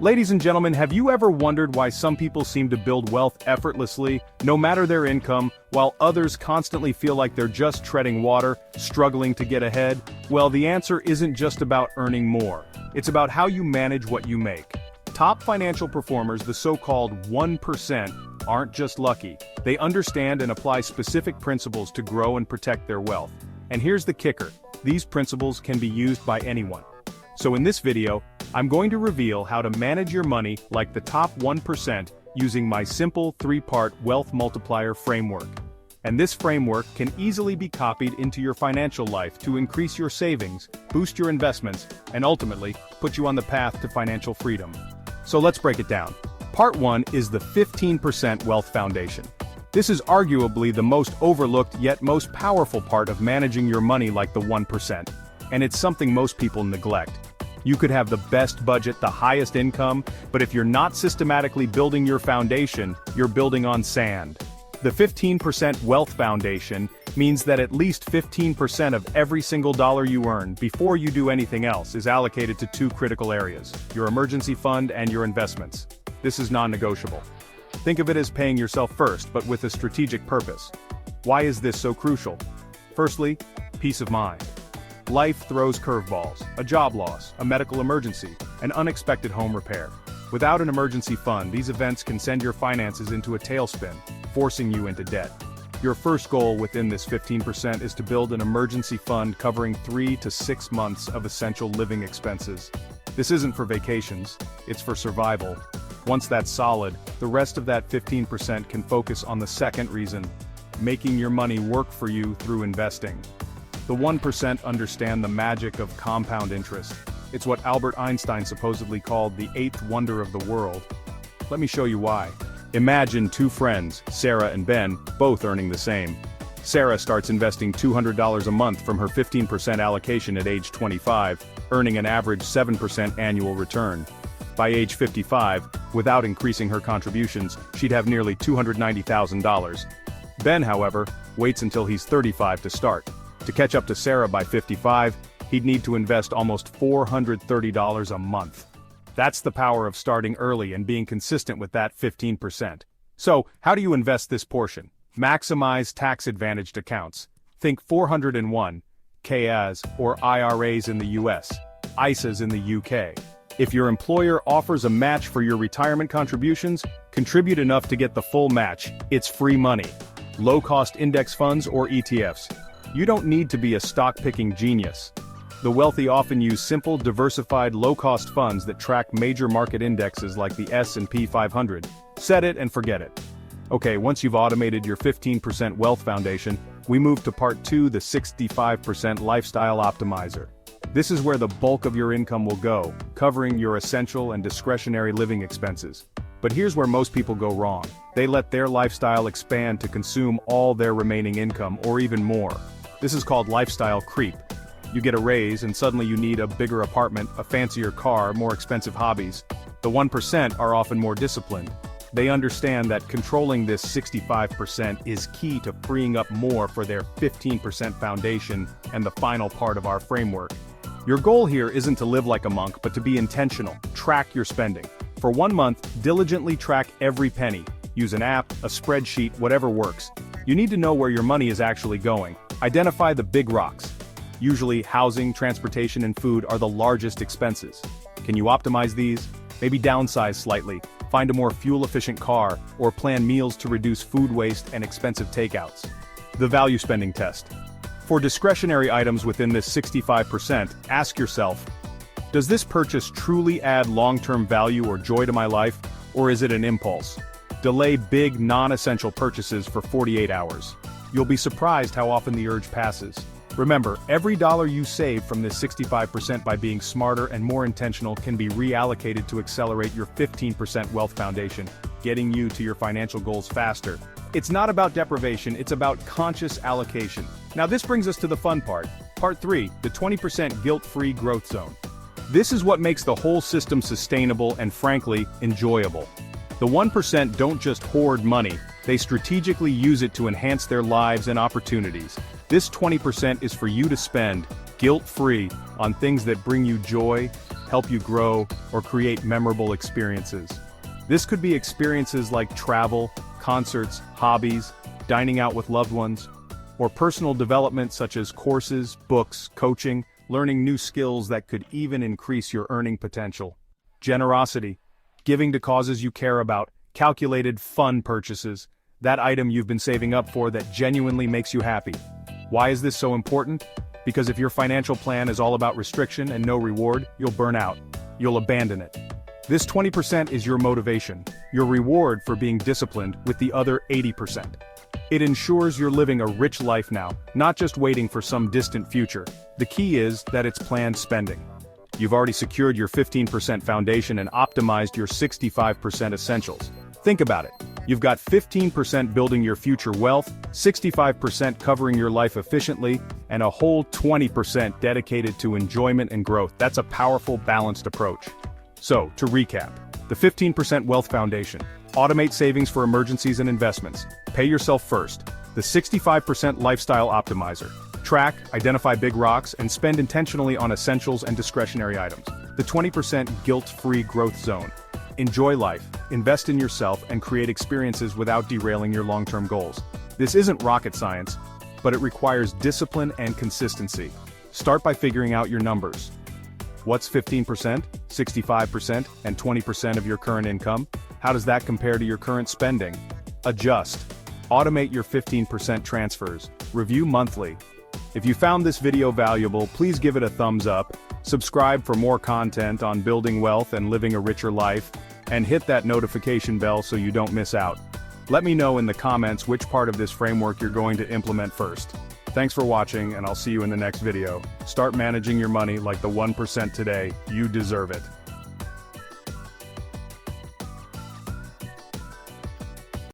Ladies and gentlemen, have you ever wondered why some people seem to build wealth effortlessly, no matter their income, while others constantly feel like they're just treading water, struggling to get ahead? Well, the answer isn't just about earning more. It's about how you manage what you make. Top financial performers, the so-called 1%, aren't just lucky. They understand and apply specific principles to grow and protect their wealth. And here's the kicker: these principles can be used by anyone. So in this video, I'm going to reveal how to manage your money like the top 1% using my simple 3-part wealth multiplier framework. And this framework can easily be copied into your financial life to increase your savings, boost your investments, and ultimately, put you on the path to financial freedom. So let's break it down. Part 1 is the 15% Wealth Foundation. This is arguably the most overlooked yet most powerful part of managing your money like the 1%. And it's something most people neglect. You could have the best budget, the highest income, but if you're not systematically building your foundation, you're building on sand. The 15% Wealth Foundation means that at least 15% of every single dollar you earn, before you do anything else, is allocated to 2 critical areas: your emergency fund and your investments. This is non-negotiable. Think of it as paying yourself first, but with a strategic purpose. Why is this so crucial? Firstly, peace of mind. Life throws curveballs: a job loss, a medical emergency, an unexpected home repair. Without an emergency fund, these events can send your finances into a tailspin, forcing you into debt. Your first goal within this 15% is to build an emergency fund covering 3 to 6 months of essential living expenses. This isn't for vacations, it's for survival. Once that's solid, the rest of that 15% can focus on the second reason: making your money work for you through investing. The 1% understand the magic of compound interest. It's what Albert Einstein supposedly called the 8th wonder of the world. Let me show you why. Imagine 2 friends, Sarah and Ben, both earning the same. Sarah starts investing $200 a month from her 15% allocation at age 25, earning an average 7% annual return. By age 55, without increasing her contributions, she'd have nearly $290,000. Ben, however, waits until he's 35 to start. To catch up to Sarah by 55, he'd need to invest almost $430 a month. That's the power of starting early and being consistent with that 15%. So, how do you invest this portion? Maximize tax-advantaged accounts. Think 401(k)s or IRAs in the US, ISAs in the UK. If your employer offers a match for your retirement contributions, contribute enough to get the full match. It's free money. Low-cost index funds or ETFs. You don't need to be a stock-picking genius. The wealthy often use simple, diversified, low-cost funds that track major market indexes like the S&P 500. Set it and forget it. Okay, once you've automated your 15% Wealth Foundation, we move to Part 2, the 65% Lifestyle Optimizer. This is where the bulk of your income will go, covering your essential and discretionary living expenses. But here's where most people go wrong. They let their lifestyle expand to consume all their remaining income, or even more. This is called lifestyle creep. You get a raise and suddenly you need a bigger apartment, a fancier car, more expensive hobbies. The 1% are often more disciplined. They understand that controlling this 65% is key to freeing up more for their 15% foundation and the final part of our framework. Your goal here isn't to live like a monk, but to be intentional. Track your spending. For 1 month, diligently track every penny. Use an app, a spreadsheet, whatever works. You need to know where your money is actually going. Identify the big rocks. Usually, housing, transportation, and food are the largest expenses. Can you optimize these? Maybe downsize slightly, find a more fuel-efficient car, or plan meals to reduce food waste and expensive takeouts. The value spending test. For discretionary items within this 65%, ask yourself, does this purchase truly add long-term value or joy to my life, or is it an impulse? Delay big, non-essential purchases for 48 hours. You'll be surprised how often the urge passes. Remember, every dollar you save from this 65% by being smarter and more intentional can be reallocated to accelerate your 15% Wealth Foundation, getting you to your financial goals faster. It's not about deprivation, it's about conscious allocation. Now this brings us to the fun part. Part 3, the 20% guilt-free growth zone. This is what makes the whole system sustainable and, frankly, enjoyable. The 1% don't just hoard money, they strategically use it to enhance their lives and opportunities. This 20% is for you to spend, guilt-free, on things that bring you joy, help you grow, or create memorable experiences. This could be experiences like travel, concerts, hobbies, dining out with loved ones, or personal development such as courses, books, coaching, learning new skills that could even increase your earning potential. Generosity, giving to causes you care about, calculated, fun purchases, that item you've been saving up for that genuinely makes you happy. Why is this so important? Because if your financial plan is all about restriction and no reward, you'll burn out. You'll abandon it. This 20% is your motivation, your reward for being disciplined with the other 80%. It ensures you're living a rich life now, not just waiting for some distant future. The key is that it's planned spending. You've already secured your 15% foundation and optimized your 65% essentials. Think about it. You've got 15% building your future wealth, 65% covering your life efficiently, and a whole 20% dedicated to enjoyment and growth. That's a powerful, balanced approach. So, to recap, the 15% wealth foundation. Automate savings for emergencies and investments. Pay yourself first. The 65% lifestyle optimizer. Track, identify big rocks, and spend intentionally on essentials and discretionary items. The 20% guilt-free growth zone. Enjoy life, invest in yourself, and create experiences without derailing your long-term goals. This isn't rocket science, but it requires discipline and consistency. Start by figuring out your numbers. What's 15%, 65%, and 20% of your current income? How does that compare to your current spending? Adjust. Automate your 15% transfers. Review monthly. If you found this video valuable, please give it a thumbs up, subscribe for more content on building wealth and living a richer life, and hit that notification bell so you don't miss out. Let me know in the comments which part of this framework you're going to implement first. Thanks for watching, and I'll see you in the next video. Start managing your money like the 1% today. You deserve it.